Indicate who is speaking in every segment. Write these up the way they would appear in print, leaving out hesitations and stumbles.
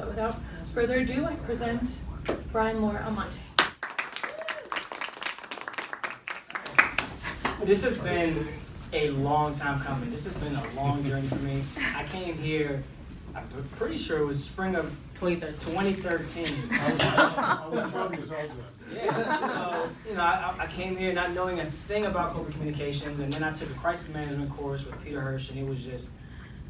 Speaker 1: So without further ado, I present Brian Loor-Almonte.
Speaker 2: This has been a long time coming. This has been a long journey for me. I came here, I'm pretty sure it was spring of 2013.
Speaker 3: I was 12 years old then.
Speaker 2: Yeah, so, I came here not knowing a thing about corporate communications, and then I took a crisis management course with Peter Hirsch, and it was just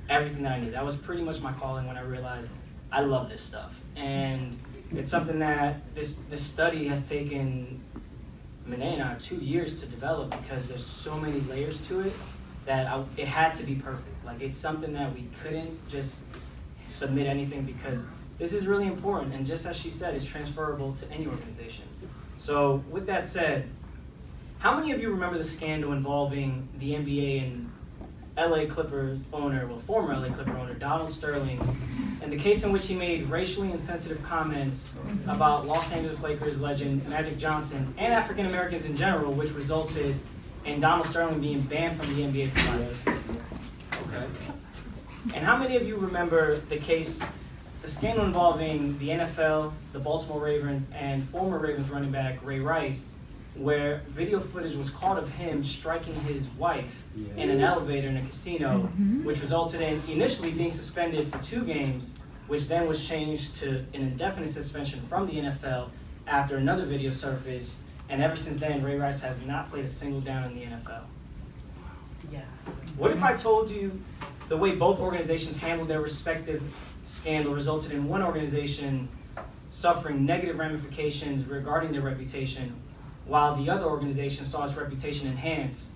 Speaker 2: everything that I needed. That was pretty much my calling when I realized I love this stuff. And it's something that this study has taken Monet and I 2 years to develop, because there's so many layers to it that it had to be perfect. Like, it's something that we couldn't just submit anything, because this is really important, and just as she said, it's transferable to any organization. So with that said, how many of you remember the scandal involving the NBA and LA Clippers owner, well, former LA Clipper owner, Donald Sterling, and the case in which he made racially insensitive comments about Los Angeles Lakers legend Magic Johnson and African Americans in general, which resulted in Donald Sterling being banned from the NBA for life? Okay. And how many of you remember the scandal involving the NFL, the Baltimore Ravens, and former Ravens running back Ray Rice, where video footage was caught of him striking his wife in an elevator in a casino, which resulted in initially being suspended for 2 games, which then was changed to an indefinite suspension from the NFL after another video surfaced, and ever since then, Ray Rice has not played a single down in the NFL.
Speaker 1: Yeah.
Speaker 2: What if I told you the way both organizations handled their respective scandal resulted in one organization suffering negative ramifications regarding their reputation, while the other organization saw its reputation enhanced?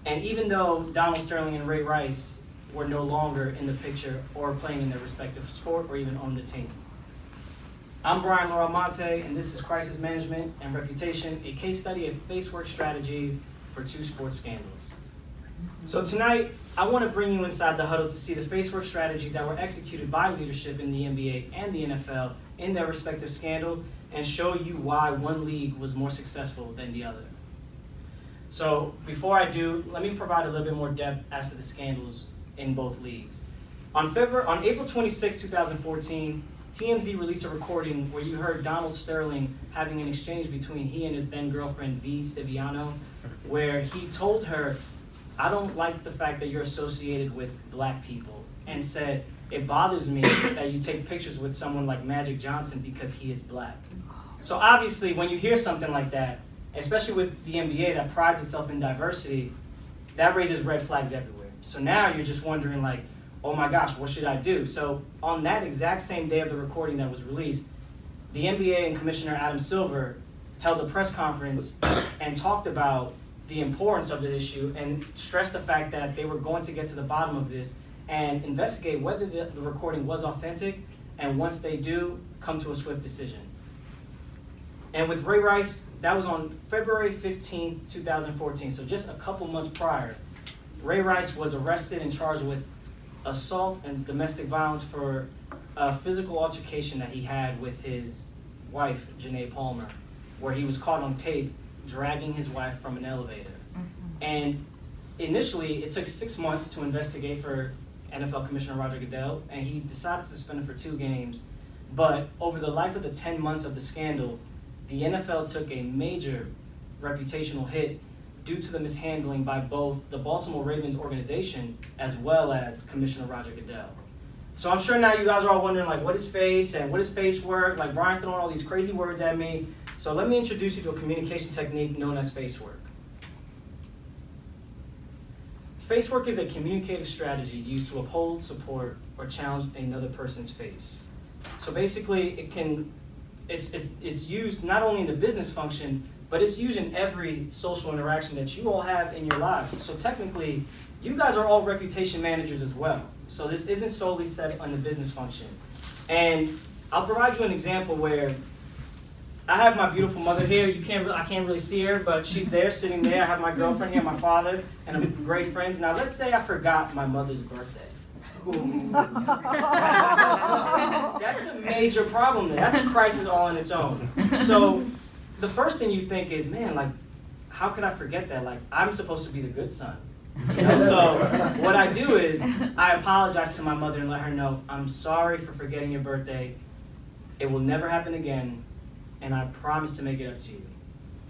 Speaker 2: And even though Donald Sterling and Ray Rice were no longer in the picture or playing in their respective sport or even on the team. I'm Brian Loor-Almonte, and this is Crisis Management and Reputation, a case study of Facework strategies for 2 sports scandals. So tonight, I want to bring you inside the huddle to see the Facework strategies that were executed by leadership in the NBA and the NFL in their respective scandal, and show you why one league was more successful than the other. So before I do, let me provide a little bit more depth as to the scandals in both leagues. On April 26, 2014, TMZ released a recording where you heard Donald Sterling having an exchange between he and his then girlfriend V. Stiviano, where he told her, "I don't like the fact that you're associated with black people," and said, "It bothers me that you take pictures with someone like Magic Johnson because he is black." So obviously, when you hear something like that, especially with the NBA that prides itself in diversity, that raises red flags everywhere. So now you're just wondering, like, oh my gosh, what should I do? So on that exact same day of the recording that was released, the NBA and Commissioner Adam Silver held a press conference and talked about the importance of the issue and stressed the fact that they were going to get to the bottom of this and investigate whether the recording was authentic, and once they do, come to a swift decision. And with Ray Rice, that was on February 15, 2014, so just a couple months prior. Ray Rice was arrested and charged with assault and domestic violence for a physical altercation that he had with his wife, Janae Palmer, where he was caught on tape dragging his wife from an elevator. And initially, it took 6 months to investigate for NFL Commissioner Roger Goodell, and he decided to suspend him for 2 games. But over the life of the 10 months of the scandal, the NFL took a major reputational hit due to the mishandling by both the Baltimore Ravens organization as well as Commissioner Roger Goodell. So I'm sure now you guys are all wondering, like, what is face and what is Facework? Like, Brian's throwing all these crazy words at me. So let me introduce you to a communication technique known as Facework. Facework is a communicative strategy used to uphold, support, or challenge another person's face. So basically, it's used not only in the business function, but it's used in every social interaction that you all have in your lives. So technically, you guys are all reputation managers as well. So this isn't solely set on the business function. And I'll provide you an example where I have my beautiful mother here. I can't really see her, but she's there, sitting there. I have my girlfriend here, my father, and I'm great friends. Now let's say I forgot my mother's birthday. That's a major problem there. That's a crisis all on its own. So the first thing you think is, man, like, how could I forget that? Like, I'm supposed to be the good son. And so what I do is I apologize to my mother and let her know, I'm sorry for forgetting your birthday. It will never happen again, and I promise to make it up to you.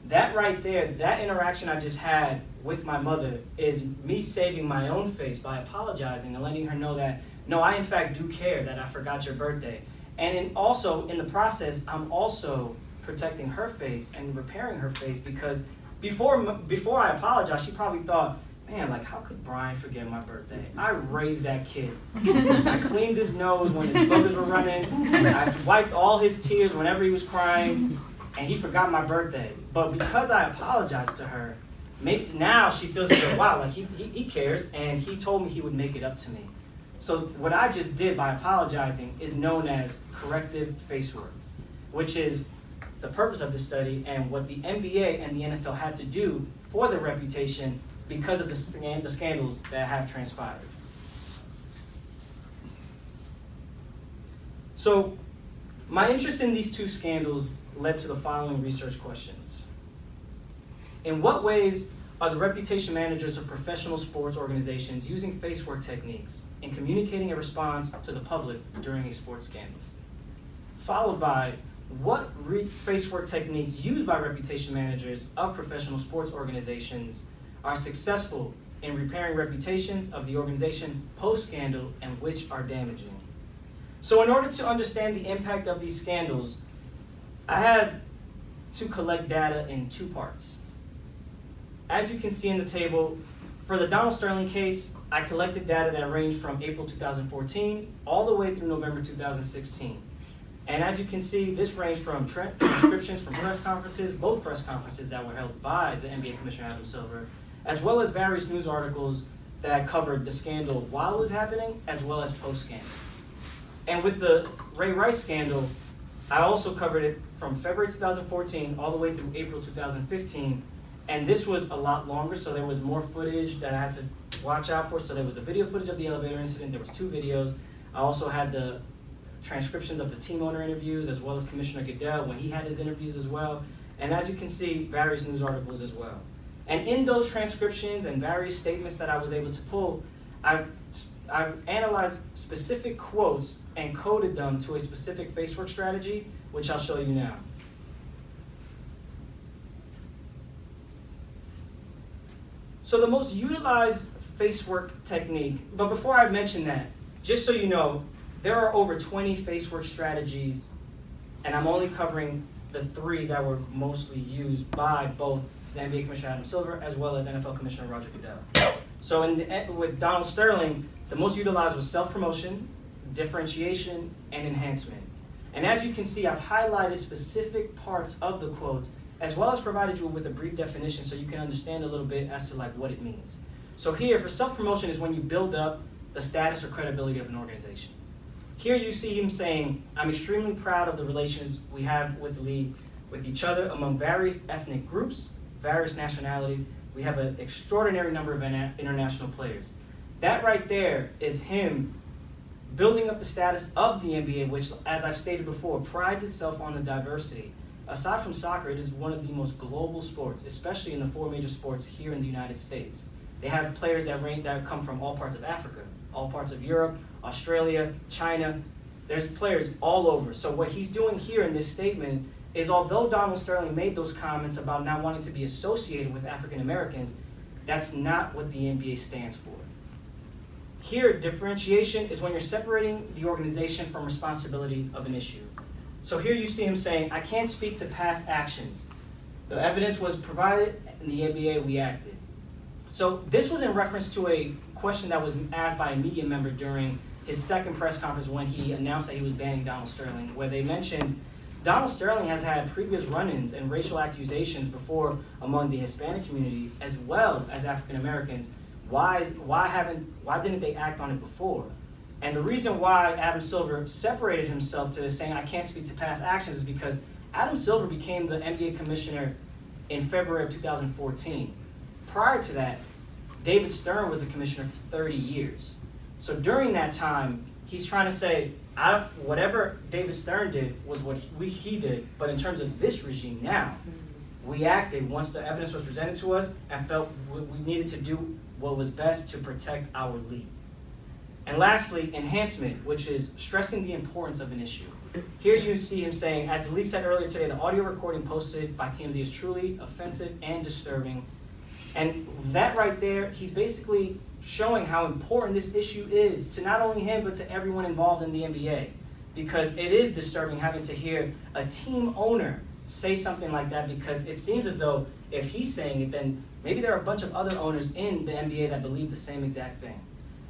Speaker 2: That right there, that interaction I just had with my mother is me saving my own face by apologizing and letting her know that, no, I in fact do care that I forgot your birthday. And also, in the process, I'm also protecting her face and repairing her face, because before I apologized, she probably thought, man, like, how could Brian forget my birthday? I raised that kid. I cleaned his nose when his boogers were running. I wiped all his tears whenever he was crying, and he forgot my birthday. But because I apologized to her, maybe now she feels like, wow, like he cares, and he told me he would make it up to me. So what I just did by apologizing is known as corrective facework, which is the purpose of the study and what the NBA and the NFL had to do for their reputation because of the scandals that have transpired. So my interest in these two scandals led to the following research questions. In what ways are the reputation managers of professional sports organizations using facework techniques in communicating a response to the public during a sports scandal? Followed by, what facework techniques used by reputation managers of professional sports organizations are successful in repairing reputations of the organization post-scandal and which are damaging? So in order to understand the impact of these scandals, I had to collect data in two parts. As you can see in the table, for the Donald Sterling case, I collected data that ranged from April 2014 all the way through November 2016. And as you can see, this ranged from transcriptions from press conferences, both press conferences that were held by the NBA Commissioner Adam Silver, as well as various news articles that covered the scandal while it was happening, as well as post-scandal. And with the Ray Rice scandal, I also covered it from February 2014 all the way through April 2015. And this was a lot longer, so there was more footage that I had to watch out for. So there was the video footage of the elevator incident, there was 2 videos. I also had the transcriptions of the team owner interviews, as well as Commissioner Goodell when he had his interviews as well. And as you can see, various news articles as well. And in those transcriptions and various statements that I was able to pull, I analyzed specific quotes and coded them to a specific facework strategy, which I'll show you now. So the most utilized facework technique, but before I mention that, just so you know, there are over 20 facework strategies, and I'm only covering the 3 that were mostly used by both the NBA Commissioner Adam Silver as well as NFL Commissioner Roger Goodell. So with Donald Sterling, the most utilized was self-promotion, differentiation, and enhancement. And as you can see, I've highlighted specific parts of the quotes, as well as provided you with a brief definition so you can understand a little bit as to like what it means. So here, for self-promotion is when you build up the status or credibility of an organization. Here you see him saying, I'm extremely proud of the relations we have with the league, with each other among various ethnic groups, various nationalities. We have an extraordinary number of international players. That right there is him building up the status of the NBA, which, as I've stated before, prides itself on the diversity. Aside from soccer, it is one of the most global sports, especially in the 4 major sports here in the United States. They have players that come from all parts of Africa, all parts of Europe, Australia, China. There's players all over. So what he's doing here in this statement is, although Donald Sterling made those comments about not wanting to be associated with African Americans, that's not what the NBA stands for. Here, differentiation is when you're separating the organization from responsibility of an issue. So here you see him saying, I can't speak to past actions. The evidence was provided, in the NBA we acted. So this was in reference to a question that was asked by a media member during his second press conference when he announced that he was banning Donald Sterling, where they mentioned Donald Sterling has had previous run-ins and racial accusations before among the Hispanic community as well as African Americans. Why didn't they act on it before? And the reason why Adam Silver separated himself to saying I can't speak to past actions is because Adam Silver became the NBA commissioner in February of 2014. Prior to that, David Stern was the commissioner for 30 years. So during that time, he's trying to say, whatever David Stern did was what he did, but in terms of this regime now, we acted once the evidence was presented to us and felt we needed to do what was best to protect our league. And lastly, enhancement, which is stressing the importance of an issue. Here you see him saying, as the league said earlier today, the audio recording posted by TMZ is truly offensive and disturbing. And that right there, he's basically showing how important this issue is to not only him, but to everyone involved in the NBA. Because it is disturbing having to hear a team owner say something like that, because it seems as though if he's saying it, then maybe there are a bunch of other owners in the NBA that believe the same exact thing.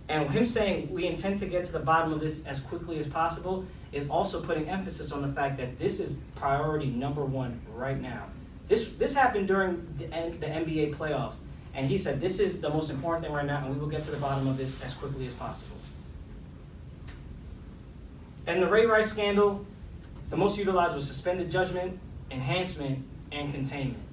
Speaker 2: And him saying we intend to get to the bottom of this as quickly as possible is also putting emphasis on the fact that this is priority number one right now. This happened during the NBA playoffs, and he said this is the most important thing right now, and we will get to the bottom of this as quickly as possible. And the Ray Rice scandal, the most utilized was suspended judgment, enhancement, and containment.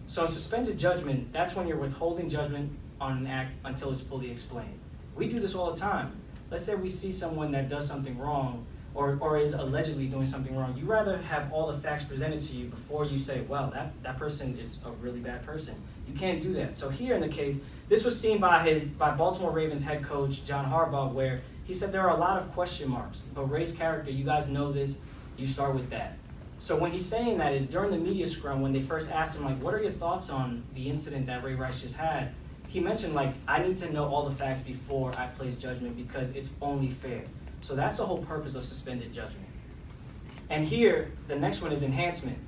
Speaker 2: So in suspended judgment, that's when you're withholding judgment on an act until it's fully explained. We do this all the time. Let's say we see someone that does something wrong or is allegedly doing something wrong. You rather have all the facts presented to you before you say, well, that person is a really bad person. You can't do that. So here in the case, this was seen by Baltimore Ravens head coach John Harbaugh, where he said there are a lot of question marks, but Ray's character, you guys know this, you start with that. So when he's saying that is during the media scrum, when they first asked him, like, what are your thoughts on the incident that Ray Rice just had? He mentioned, like, I need to know all the facts before I place judgment because it's only fair. So that's the whole purpose of suspended judgment. And here, the next one is enhancement.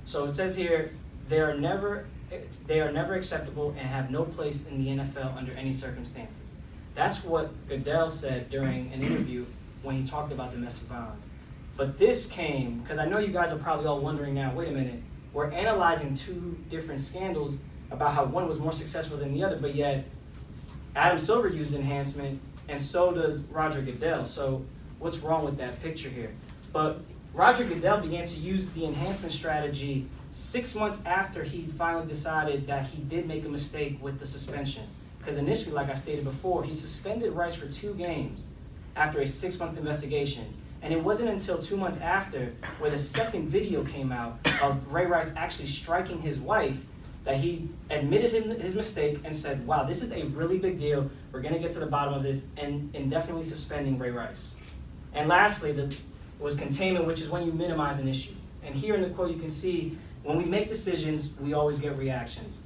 Speaker 2: So it says here, they are never acceptable and have no place in the NFL under any circumstances. That's what Goodell said during an interview when he talked about domestic violence. But this came, because I know you guys are probably all wondering now, wait a minute, we're analyzing two different scandals about how one was more successful than the other, but yet Adam Silver used enhancement and so does Roger Goodell. So what's wrong with that picture here? But Roger Goodell began to use the enhancement strategy 6 months after he finally decided that he did make a mistake with the suspension. Because initially, like I stated before, he suspended Rice for 2 games after a 6-month investigation. And it wasn't until 2 months after, where the second video came out of Ray Rice actually striking his wife, that he admitted his mistake and said, wow, this is a really big deal. We're going to get to the bottom of this, and indefinitely suspending Ray Rice. And lastly, was containment, which is when you minimize an issue. And here in the quote, you can see, when we make decisions, we always get reactions.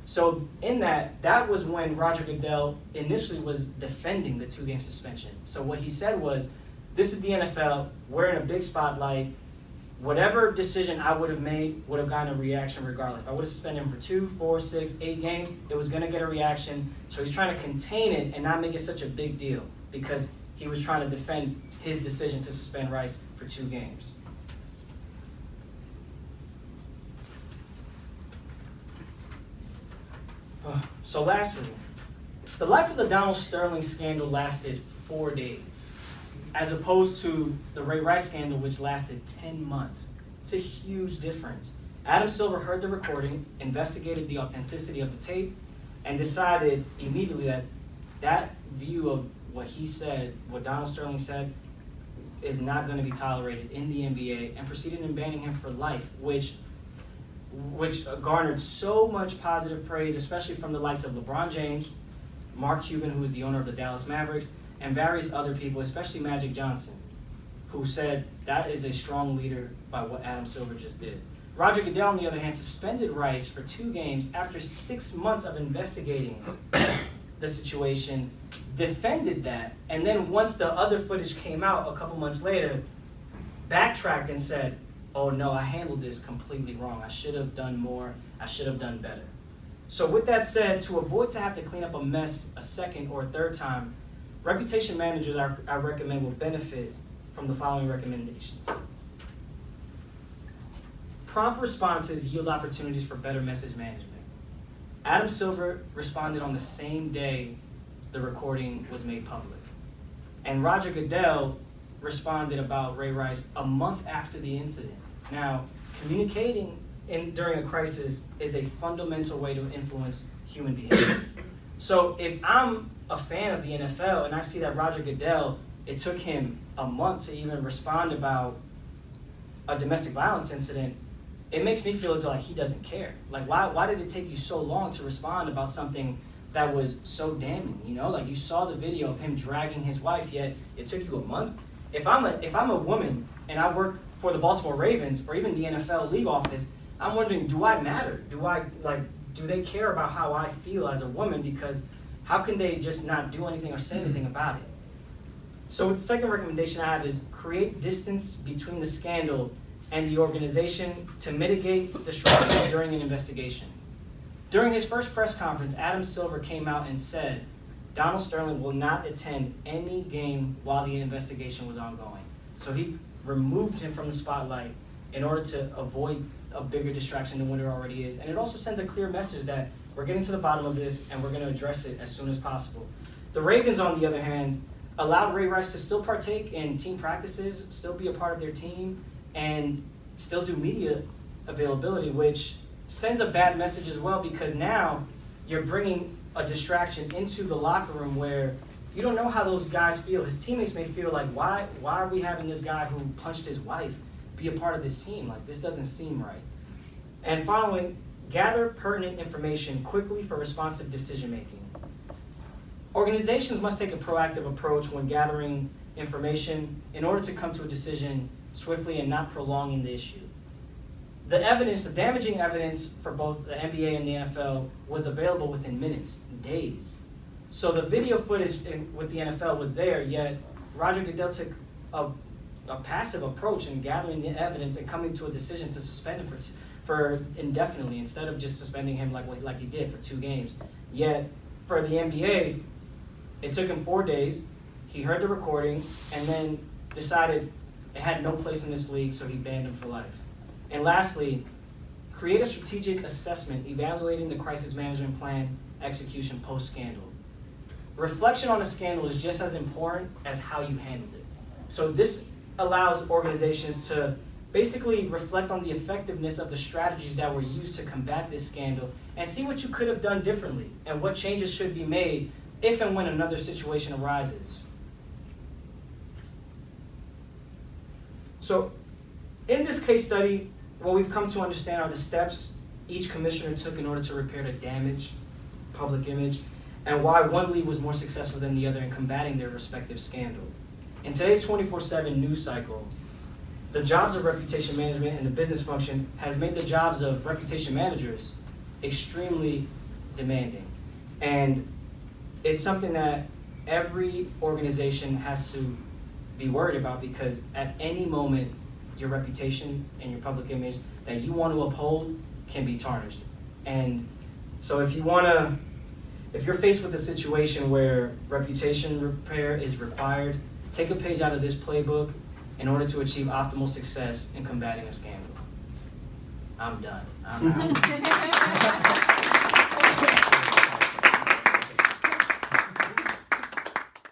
Speaker 2: So in that was when Roger Goodell initially was defending the 2-game suspension. So what he said was, this is the NFL, we're in a big spotlight. Whatever decision I would have made would have gotten a reaction regardless. If I would have suspended him for 2, 4, 6, 8 games, it was going to get a reaction. So he's trying to contain it and not make it such a big deal because he was trying to defend his decision to suspend Rice for 2 games. So lastly, the life of the Donald Sterling scandal lasted 4 days, as opposed to the Ray Rice scandal, which lasted 10 months. It's a huge difference. Adam Silver heard the recording, investigated the authenticity of the tape, and decided immediately that view of what he said, what Donald Sterling said, is not going to be tolerated in the NBA, and proceeded in banning him for life, which garnered so much positive praise, especially from the likes of LeBron James, Mark Cuban, who is the owner of the Dallas Mavericks, and various other people, especially Magic Johnson, who said that is a strong leader by what Adam Silver just did. Roger Goodell, on the other hand, suspended Rice for 2 games after 6 months of investigating the situation, defended that, and then once the other footage came out a couple months later, backtracked and said, oh no, I handled this completely wrong. I should have done more. I should have done better. So with that said, to avoid to have to clean up a mess a second or a third time, reputation managers I recommend will benefit from the following recommendations. Prompt responses yield opportunities for better message management. Adam Silver responded on the same day the recording was made public. And Roger Goodell responded about Ray Rice a month after the incident. Now, communicating during a crisis is a fundamental way to influence human behavior. So if I'm a fan of the NFL and I see that Roger Goodell, it took him a month to even respond about a domestic violence incident, it makes me feel as though like he doesn't care. Like why did it take you so long to respond about something that was so damning, you know? Like, you saw the video of him dragging his wife, yet it took you a month. If I'm a woman and I work for the Baltimore Ravens or even the NFL league office, I'm wondering, do I matter? Do they care about how I feel as a woman? Because how can they just not do anything or say anything about it? So the second recommendation I have is create distance between the scandal and the organization to mitigate disruption during an investigation. During his first press conference, Adam Silver came out and said Donald Sterling will not attend any game while the investigation was ongoing. So he removed him from the spotlight in order to avoid a bigger distraction than what it already is. And it also sends a clear message that we're getting to the bottom of this and we're going to address it as soon as possible. The Ravens, on the other hand, allowed Ray Rice to still partake in team practices, still be a part of their team, and still do media availability, which sends a bad message as well, because now you're bringing a distraction into the locker room where you don't know how those guys feel. His teammates may feel like, why are we having this guy who punched his wife be a part of this team? Like, this doesn't seem right. And finally, gather pertinent information quickly for responsive decision making. Organizations must take a proactive approach when gathering information in order to come to a decision swiftly and not prolonging the issue. The damaging evidence for both the NBA and the NFL was available within minutes, days. So the video footage with the NFL was there, yet Roger Goodell took a passive approach in gathering the evidence and coming to a decision to suspend him for indefinitely instead of just suspending him like he did for 2 games. Yet for the NBA, it took him 4 days. He heard the recording and then decided it had no place in this league, so he banned him for life. And lastly, create a strategic assessment evaluating the crisis management plan execution post-scandal. Reflection on a scandal is just as important as how you handled it. So this allows organizations to basically reflect on the effectiveness of the strategies that were used to combat this scandal and see what you could have done differently and what changes should be made if and when another situation arises. So in this case study, what we've come to understand are the steps each commissioner took in order to repair the damaged public image and why one league was more successful than the other in combating their respective scandal. In today's 24/7 news cycle, the jobs of reputation management and the business function has made the jobs of reputation managers extremely demanding. And it's something that every organization has to be worried about, because at any moment, your reputation and your public image that you want to uphold can be tarnished. And so if you're faced with a situation where reputation repair is required, take a page out of this playbook in order to achieve optimal success in combating a scandal. I'm done. I'm out.